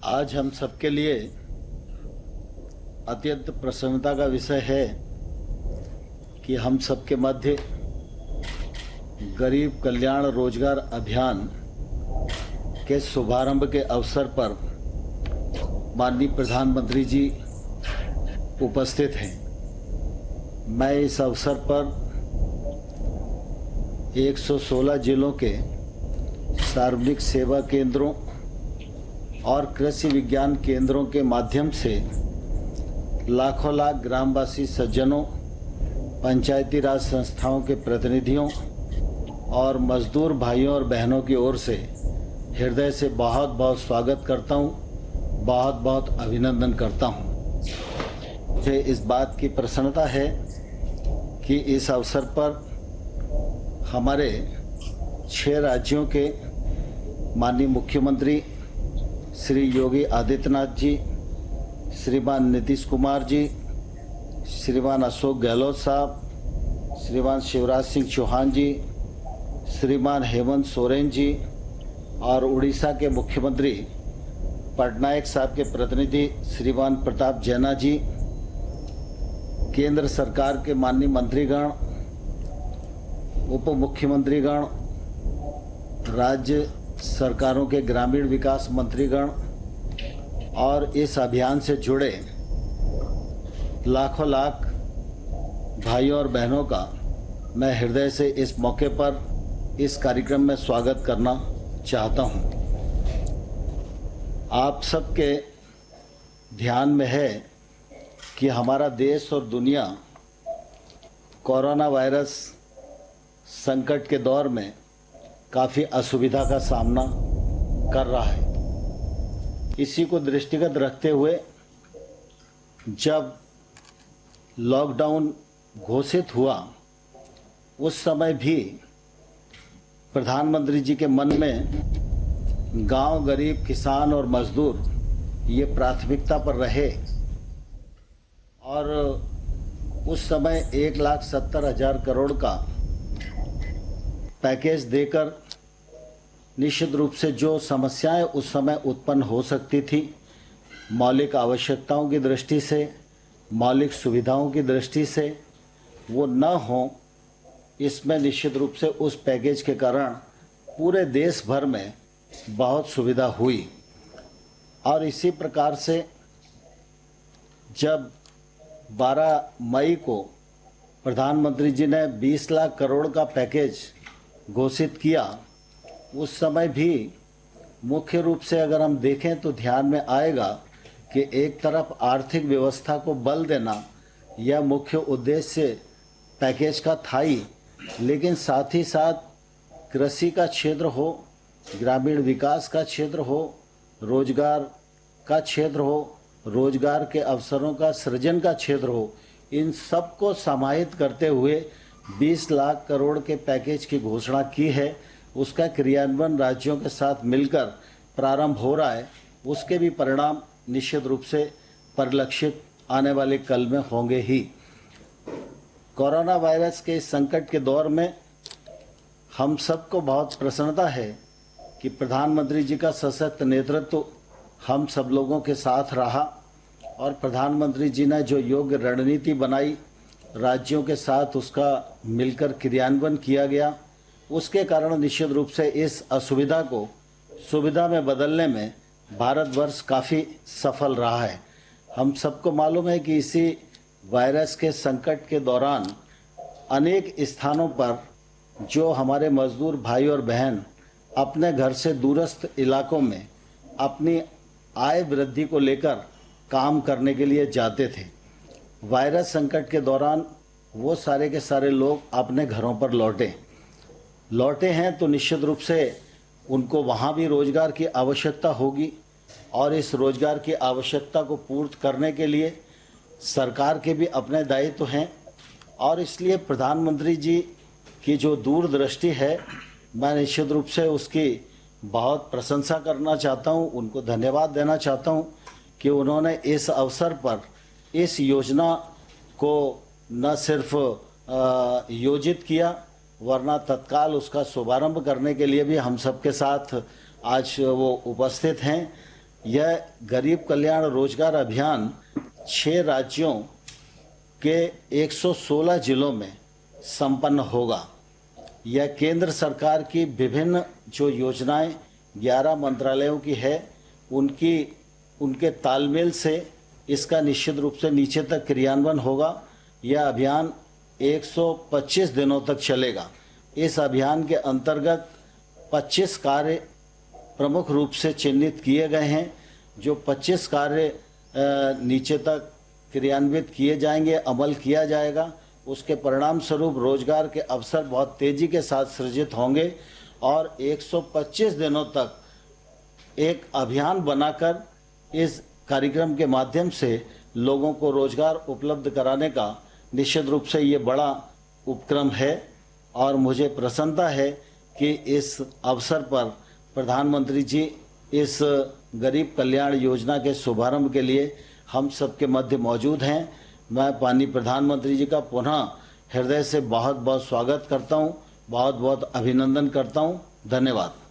आज हम सबके लिए अत्यंत प्रसन्नता का विषय है कि हम सबके मध्य गरीब कल्याण रोजगार अभियान के शुभारंभ के अवसर पर माननीय प्रधानमंत्री जी उपस्थित हैं। मैं इस अवसर पर 116 जिलों के सार्वजनिक सेवा केंद्रों और कृषि विज्ञान केंद्रों के माध्यम से लाखों लाख ग्रामवासी सज्जनों, पंचायती राज संस्थाओं के प्रतिनिधियों और मजदूर भाइयों और बहनों की ओर से हृदय से बहुत बहुत स्वागत करता हूं, बहुत बहुत अभिनंदन करता हूं। मुझे इस बात की प्रसन्नता है कि इस अवसर पर हमारे 6 राज्यों के माननीय मुख्यमंत्री श्री योगी आदित्यनाथ जी, श्रीमान नीतीश कुमार जी, श्रीमान अशोक गहलोत साहब, श्रीमान शिवराज सिंह चौहान जी, श्रीमान हेमंत सोरेन जी और उड़ीसा के मुख्यमंत्री पटनायक साहब के प्रतिनिधि श्रीमान प्रताप जैना जी, केंद्र सरकार के माननीय मंत्रीगण, उप मुख्यमंत्रीगण, राज्य सरकारों के ग्रामीण विकास मंत्रीगण और इस अभियान से जुड़े लाखों लाख भाइयों और बहनों का मैं हृदय से इस मौके पर इस कार्यक्रम में स्वागत करना चाहता हूं। आप सबके ध्यान में है कि हमारा देश और दुनिया कोरोना वायरस संकट के दौर में काफ़ी असुविधा का सामना कर रहा है। इसी को दृष्टिगत रखते हुए जब लॉकडाउन घोषित हुआ उस समय भी प्रधानमंत्री जी के मन में गांव, गरीब, किसान और मजदूर ये प्राथमिकता पर रहे और उस समय 1,70,000 करोड़ का पैकेज देकर निश्चित रूप से जो समस्याएं उस समय उत्पन्न हो सकती थी, मौलिक आवश्यकताओं की दृष्टि से, मौलिक सुविधाओं की दृष्टि से, वो न हो, इसमें निश्चित रूप से उस पैकेज के कारण पूरे देश भर में बहुत सुविधा हुई। और इसी प्रकार से जब 12 मई को प्रधानमंत्री जी ने 20 लाख करोड़ का पैकेज घोषित किया, उस समय भी मुख्य रूप से अगर हम देखें तो ध्यान में आएगा कि एक तरफ आर्थिक व्यवस्था को बल देना यह मुख्य उद्देश्य पैकेज का था ही, लेकिन साथ ही साथ कृषि का क्षेत्र हो, ग्रामीण विकास का क्षेत्र हो, रोजगार का क्षेत्र हो, रोजगार के अवसरों का सृजन का क्षेत्र हो, इन सब को समाहित करते हुए 20 लाख करोड़ के पैकेज की घोषणा की है। उसका क्रियान्वयन राज्यों के साथ मिलकर प्रारंभ हो रहा है। उसके भी परिणाम निश्चित रूप से परिलक्षित आने वाले कल में होंगे ही। कोरोना वायरस के इस संकट के दौर में हम सबको बहुत प्रसन्नता है कि प्रधानमंत्री जी का सशक्त नेतृत्व हम सब लोगों के साथ रहा और प्रधानमंत्री जी ने जो योग्य रणनीति बनाई, राज्यों के साथ उसका मिलकर क्रियान्वयन किया गया, उसके कारण निश्चित रूप से इस असुविधा को सुविधा में बदलने में भारतवर्ष काफ़ी सफल रहा है। हम सबको मालूम है कि इसी वायरस के संकट के दौरान अनेक स्थानों पर जो हमारे मजदूर भाई और बहन अपने घर से दूरस्थ इलाकों में अपनी आय वृद्धि को लेकर काम करने के लिए जाते थे, वायरस संकट के दौरान वो सारे के सारे लोग अपने घरों पर लौटे हैं तो निश्चित रूप से उनको वहाँ भी रोजगार की आवश्यकता होगी और इस रोजगार की आवश्यकता को पूर्ति करने के लिए सरकार के भी अपने दायित्व हैं और इसलिए प्रधानमंत्री जी की जो दूरदृष्टि है, मैं निश्चित रूप से उसकी बहुत प्रशंसा करना चाहता हूँ, उनको धन्यवाद देना चाहता हूँ कि उन्होंने इस अवसर पर इस योजना को न सिर्फ योजित किया वरना तत्काल उसका शुभारंभ करने के लिए भी हम सबके साथ आज वो उपस्थित हैं। यह गरीब कल्याण रोजगार अभियान 6 राज्यों के 116 जिलों में संपन्न होगा। यह केंद्र सरकार की विभिन्न जो योजनाएं 11 मंत्रालयों की है उनके तालमेल से इसका निश्चित रूप से नीचे तक क्रियान्वयन होगा। यह अभियान 125 दिनों तक चलेगा। इस अभियान के अंतर्गत 25 कार्य प्रमुख रूप से चिन्हित किए गए हैं। जो 25 कार्य नीचे तक क्रियान्वित किए जाएंगे, अमल किया जाएगा, उसके परिणाम स्वरूप रोजगार के अवसर बहुत तेजी के साथ सृजित होंगे और 125 दिनों तक एक अभियान बनाकर इस कार्यक्रम के माध्यम से लोगों को रोजगार उपलब्ध कराने का निश्चित रूप से ये बड़ा उपक्रम है। और मुझे प्रसन्नता है कि इस अवसर पर प्रधानमंत्री जी इस गरीब कल्याण योजना के शुभारंभ के लिए हम सबके मध्य मौजूद हैं। मैं माननीय प्रधानमंत्री जी का पुनः हृदय से बहुत बहुत स्वागत करता हूं, बहुत बहुत अभिनंदन करता हूं। धन्यवाद।